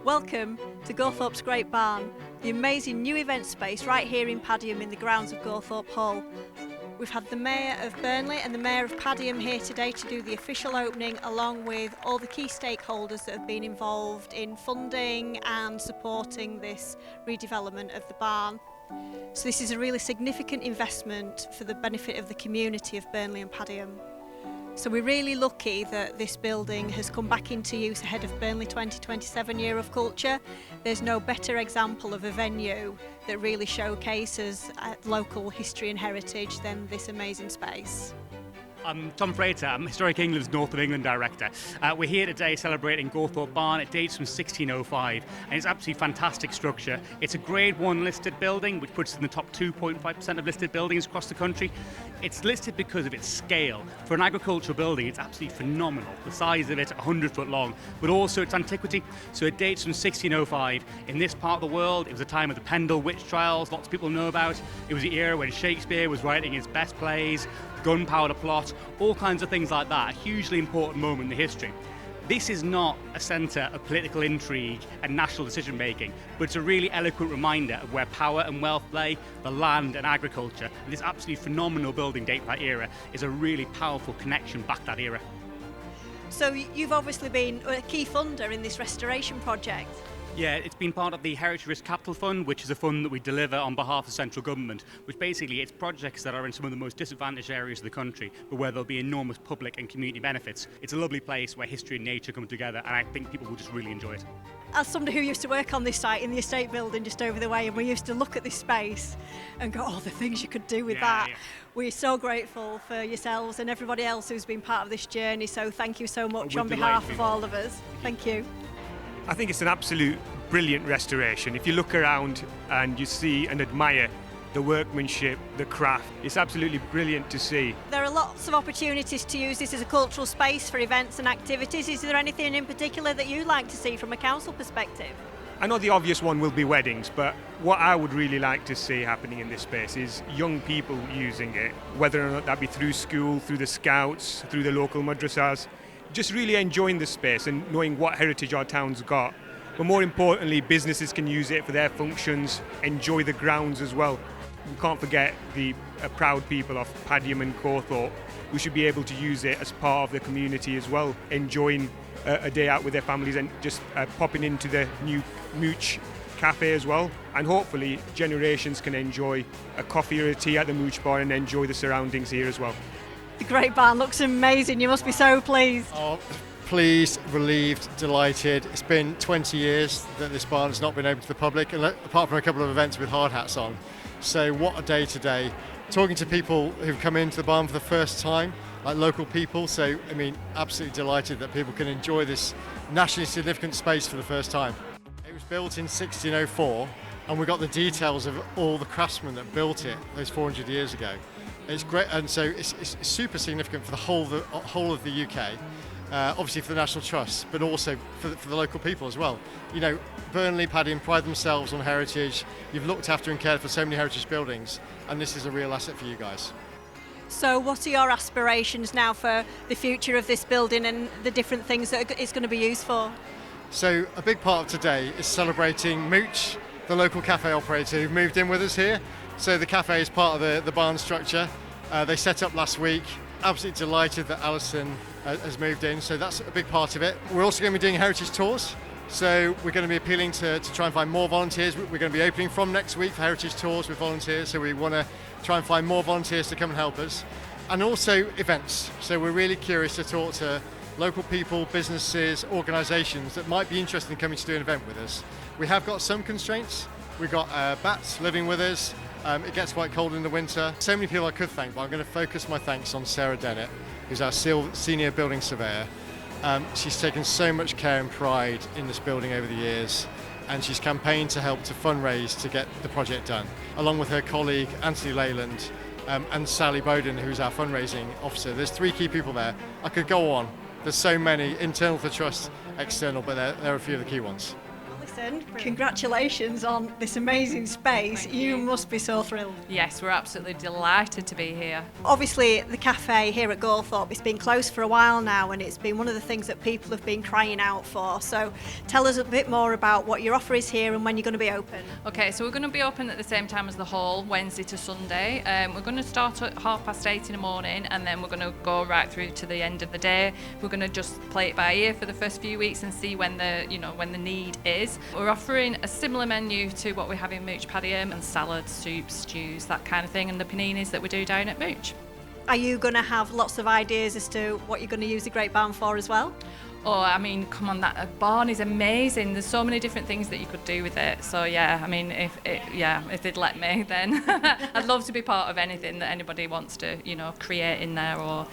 Welcome to Gawthorpe's Great Barn, the amazing new event space right here in Padiham in the grounds of Gawthorpe Hall. We've had the Mayor of Burnley and the Mayor of Padiham here today to do the official opening, along with all the key stakeholders that have been involved in funding and supporting this redevelopment of the barn. So this is a really significant investment for the benefit of the community of Burnley and Padiham. So we're really lucky that this building has come back into use ahead of Burnley 2027 Year of Culture. There's no better example of a venue that really showcases local history and heritage than this amazing space. I'm Tom Frater, I'm Historic England's North of England Director. We're here today celebrating Gawthorpe Barn. It dates from 1605 and it's absolutely fantastic structure. It's a Grade 1 listed building, which puts it in the top 2.5% of listed buildings across the country. It's listed because of its scale. For an agricultural building, it's absolutely phenomenal. The size of it, 100 foot long, but also its antiquity. So it dates from 1605. In this part of the world, it was a time of the Pendle witch trials, lots of people know about. It was the era when Shakespeare was writing his best plays, gunpowder plot, all kinds of things like that, a hugely important moment in the history. This is not a centre of political intrigue and national decision making, but it's a really eloquent reminder of where power and wealth lay, the land and agriculture. And this absolutely phenomenal building date that era is a really powerful connection back that era. So you've obviously been a key funder in this restoration project. Yeah, it's been part of the Heritage Risk Capital Fund, which is a fund that we deliver on behalf of central government, which basically it's projects that are in some of the most disadvantaged areas of the country, but where there'll be enormous public and community benefits. It's a lovely place where history and nature come together, and I think people will just really enjoy it. As somebody who used to work on this site in the estate building just over the way, and we used to look at this space and go, oh, the things you could do with that. Yeah. We're so grateful for yourselves and everybody else who's been part of this journey, so thank you so much on behalf of all of us. Thank you. I think it's an absolute brilliant restoration. If you look around and you see and admire the workmanship, the craft, it's absolutely brilliant to see. There are lots of opportunities to use this as a cultural space for events and activities. Is there anything in particular that you'd like to see from a council perspective? I know the obvious one will be weddings, but what I would really like to see happening in this space is young people using it, whether or not that be through school, through the scouts, through the local madrasas, just really enjoying the space and knowing what heritage our town's got. But more importantly, businesses can use it for their functions, enjoy the grounds as well. We can't forget the proud people of Padiham and Gawthorpe. We should be able to use it as part of the community as well, enjoying a day out with their families and just popping into the new Mooch Café as well. And hopefully generations can enjoy a coffee or a tea at the Mooch Bar and enjoy the surroundings here as well. The Great Barn looks amazing. You must be so pleased. Oh, pleased, relieved, delighted. It's been 20 years that this barn has not been open to the public, apart from a couple of events with hard hats on. So what a day today. Talking to people who've come into the barn for the first time, like local people. So, I mean, absolutely delighted that people can enjoy this nationally significant space for the first time. It was built in 1604, and we got the details of all the craftsmen that built it those 400 years ago. It's great, and so it's super significant for the whole of the UK. Obviously for the National Trust, but also for the local people as well. You know, Burnley, Padiham pride themselves on heritage. You've looked after and cared for so many heritage buildings, and this is a real asset for you guys. So what are your aspirations now for the future of this building and the different things that it's going to be used for? So a big part of today is celebrating Mooch, the local cafe operator who moved in with us here. So the cafe is part of the barn structure. They set up last week. Absolutely delighted that Alison has moved in, so that's a big part of it. We're also going to be doing heritage tours, so we're going to be appealing to try and find more volunteers. We're going to be opening from next week for heritage tours with volunteers, so we want to try and find more volunteers to come and help us. And also events, so we're really curious to talk to local people, businesses, organisations that might be interested in coming to do an event with us. We have got some constraints. We've got bats living with us. It gets quite cold in the winter. So many people I could thank, but I'm going to focus my thanks on Sarah Dennett, who's our senior building surveyor. She's taken so much care and pride in this building over the years, and she's campaigned to help to fundraise to get the project done, along with her colleague Anthony Leyland and Sally Bowden, who's our fundraising officer. There's 3 key people there. I could go on. There's so many, internal to the trust, external, but there are a few of the key ones. Listen, congratulations on this amazing space. You must be so thrilled. Yes, we're absolutely delighted to be here. Obviously, the cafe here at Gawthorpe, it's been closed for a while now, and it's been one of the things that people have been crying out for. So tell us a bit more about what your offer is here and when you're going to be open. Okay, so we're going to be open at the same time as the hall, Wednesday to Sunday. We're going to start at 8:30 in the morning, and then we're going to go right through to the end of the day. We're going to just play it by ear for the first few weeks and see when the need is. We're offering a similar menu to what we have in Mooch Padiham, and salads, soups, stews, that kind of thing, and the paninis that we do down at Mooch. Are you going to have lots of ideas as to what you're going to use the Great Barn for as well? Oh, I mean, come on, that barn is amazing. There's so many different things that you could do with it. So yeah, I mean, if they'd let me, then I'd love to be part of anything that anybody wants to, create in there or,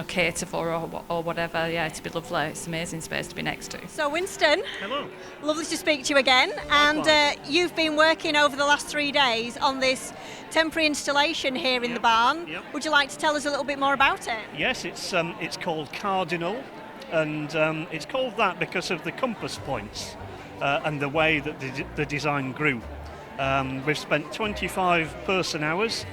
cater for or whatever. Yeah, it'd be lovely. It's an amazing space to be next to. So Winston, Hello. lovely to speak to you again. And you've been working over the last 3 days on this temporary installation here in the barn. Yep. Would you like to tell us a little bit more about it? Yes, it's called Cardinal, and it's called that because of the compass points and the way that the design grew. We've spent 25 person hours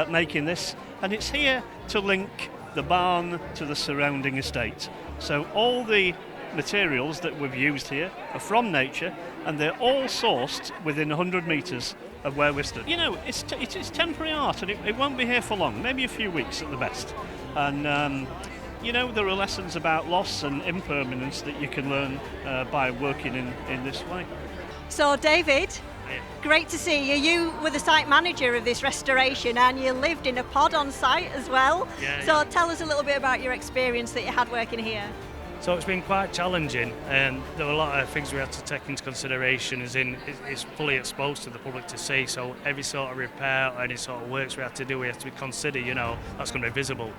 making this, and it's here to link the barn to the surrounding estate. So all the materials that we've used here are from nature, and they're all sourced within 100 metres of where we're stood. It's temporary art, and it won't be here for long, maybe a few weeks at the best. And there are lessons about loss and impermanence that you can learn by working in this way. So David, great to see you. You were the site manager of this restoration, and you lived in a pod on site as well. So tell us a little bit about your experience that you had working here. So it's been quite challenging, and there were a lot of things we had to take into consideration, as in it's fully exposed to the public to see, so every sort of repair or any sort of works we have to do, we have to consider, that's going to be visible.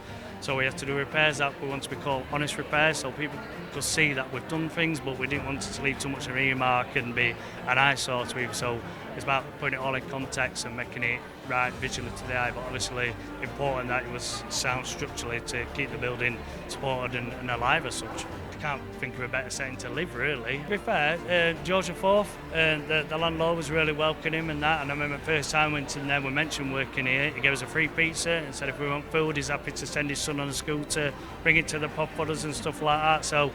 So we have to do repairs that we want to be called honest repairs, so people could see that we've done things, but we didn't want to leave too much of a remark and be an eyesore to people. So it's about putting it all in context and making it right visually to the eye, but obviously important that it was sound structurally to keep the building supported and alive as such. I can't think of a better setting to live, really. To be fair, George IV, the landlord was really welcoming and that, and I remember the first time we went in there, we mentioned working here, he gave us a free pizza and said if we want food, he's happy to send his son on a scooter, bring it to the pub for us and stuff like that. So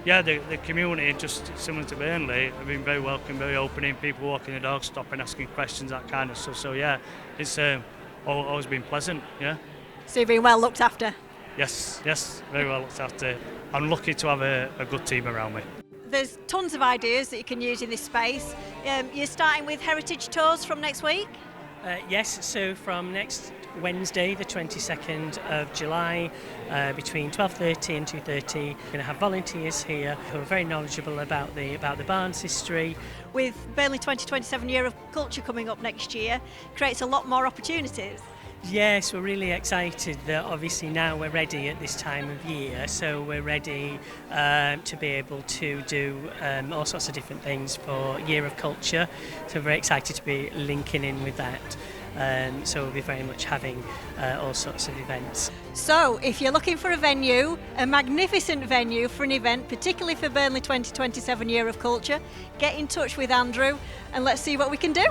yeah, the community, just similar to Burnley, have been very welcoming, very opening, people walking the dog, stopping, asking questions, that kind of stuff. So yeah, it's always been pleasant, yeah. So you've been well looked after? Yes, very well looked after. I'm lucky to have a good team around me. There's tons of ideas that you can use in this space. You're starting with heritage tours from next week? Yes, so from next Wednesday, the 22nd of July, between 12:30 and 2:30, we're going to have volunteers here who are very knowledgeable about the barn's history. With Burnley 2027 Year of Culture coming up next year, creates a lot more opportunities. Yes, we're really excited that obviously now we're ready at this time of year, so we're ready to be able to do all sorts of different things for Year of Culture, so we're very excited to be linking in with that. So we'll be very much having all sorts of events. So if you're looking for a venue, a magnificent venue for an event, particularly for Burnley 2027 Year of Culture, get in touch with Andrew and let's see what we can do.